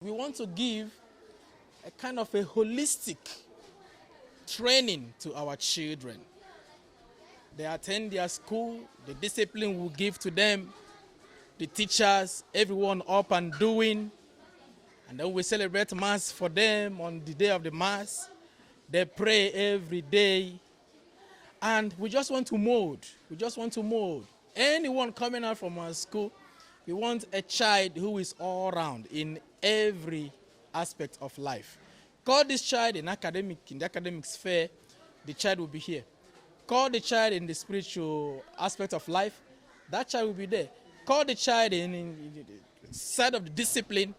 We want to give a kind of a holistic training to our children. They attend their school, the discipline we give to them, the teachers, everyone up and doing. And then we celebrate Mass for them on the day of the Mass. They pray every day. And we just want to mold. We just want to mold. Anyone coming out from our school, we want a child who is all round in every aspect of life. Call this child in the academic sphere, the child will be here. Call the child in the spiritual aspect of life, that child will be there. Call the child in the side of the discipline,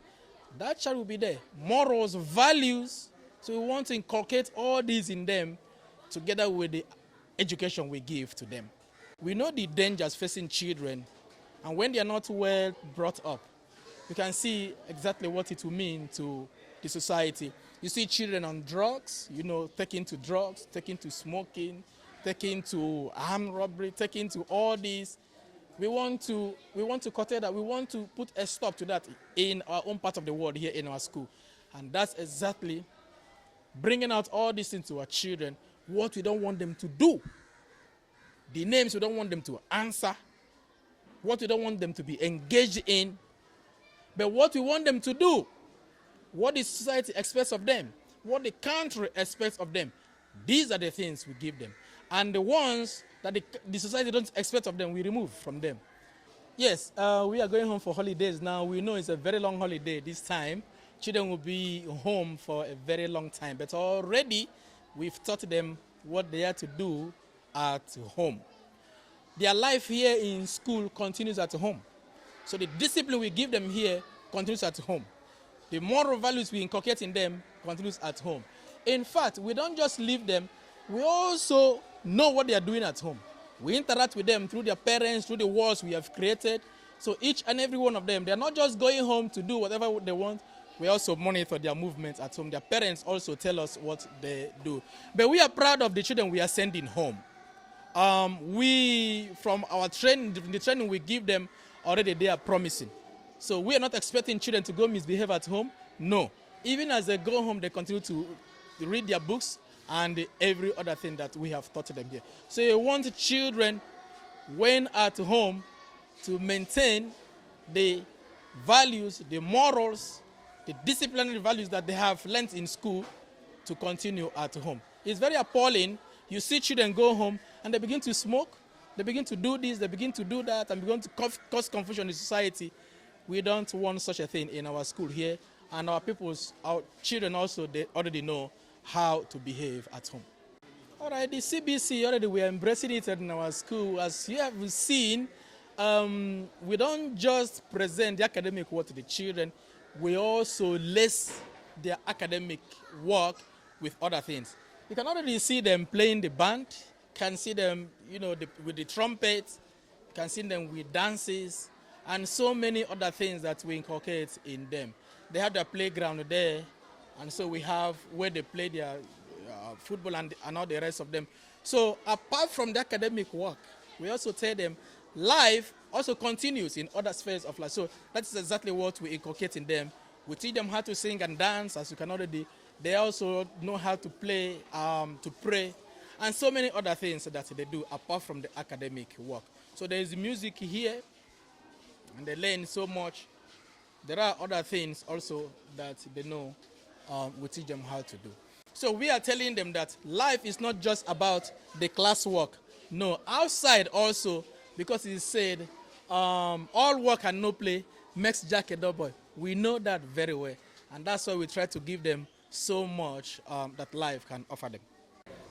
that child will be there. Morals, values. So we want to inculcate all these in them together with the education we give to them. We know the dangers facing children, and when they are not well brought up, you can see exactly what it will mean to the society. You see children on drugs, taking to drugs, taking to smoking, taking to armed robbery, taking to all these. We want to curtail that. We want to put a stop to that in our own part of the world here in our school. And that's exactly bringing out all these things to our children, what we don't want them to do, the names we don't want them to answer, what we don't want them to be engaged in, but what we want them to do, what the society expects of them, what the country expects of them. These are the things we give them. And the ones that the society don't expect of them, we remove from them. Yes, we are going home for holidays now. We know it's a very long holiday this time. Children will be home for a very long time. But already, we've taught them what they are to do at home. Their life here in school continues at home. So the discipline we give them here continues at home. The moral values we inculcate in them continues at home. In fact, we don't just leave them, we also know what they are doing at home. We interact with them through their parents, through the walls we have created. So each and every one of them, they are not just going home to do whatever they want. We also monitor their movements at home. Their parents also tell us what they do. But we are proud of the children we are sending home. From our training, the training we give them, already they are promising. So we are not expecting children to go misbehave at home. No. Even as they go home, they continue to read their books and every other thing that we have taught them here. So you want children, when at home, to maintain the values, the morals, the disciplinary values that they have learned in school to continue at home. It's very appalling. You see children go home and they begin to smoke, they begin to do this, they begin to do that, and begin to cause confusion in society. We don't want such a thing in our school here, and our children also, they already know how to behave at home. All right, the CBC, already we are embracing it in our school. As you have seen, we don't just present the academic work to the children, we also lace their academic work with other things. You can already see them playing the band, can see them, with the trumpets, can see them with dances, and so many other things that we inculcate in them. They have their playground there, and so we have where they play their football and all the rest of them. So apart from the academic work, we also tell them life also continues in other spheres of life. So that's exactly what we inculcate in them. We teach them how to sing and dance, as you can already. They also know how to play, to pray, and so many other things that they do apart from the academic work. So there is music here, and they learn so much. There are other things also that they know we teach them how to do. So we are telling them that life is not just about the classwork. No, outside also, because it is said, all work and no play makes Jack a dull boy. We know that very well. And that's why we try to give them so much that life can offer them.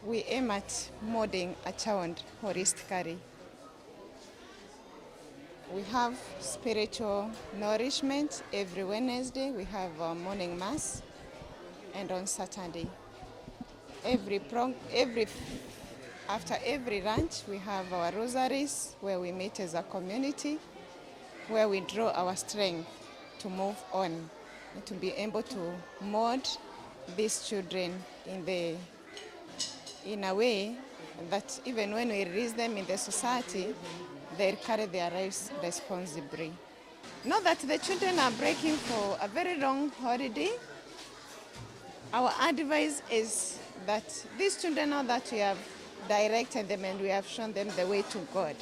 We aim at molding a child holistically. We have spiritual nourishment every Wednesday. We have morning mass, and on Saturday, after every lunch, we have our rosaries where we meet as a community, where we draw our strength to move on, and to be able to mold these children in a way that even when we release them in the society, they carry their lives responsibly. Now that the children are breaking for a very long holiday, our advice is that these children, now that we have directed them and we have shown them the way to God,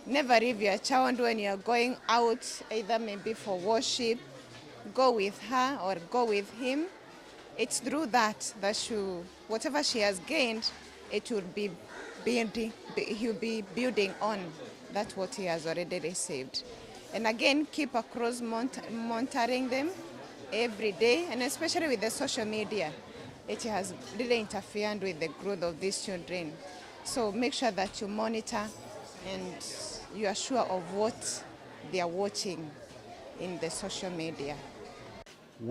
never leave your child when you're going out, either maybe for worship, go with her or go with him. It's through that whatever she has gained, it will be building, he'll be building on that what he has already received. And again, keep a close monitoring them every day, and especially with the social media. It has really interfered with the growth of these children. So make sure that you monitor and you are sure of what they are watching in the social media.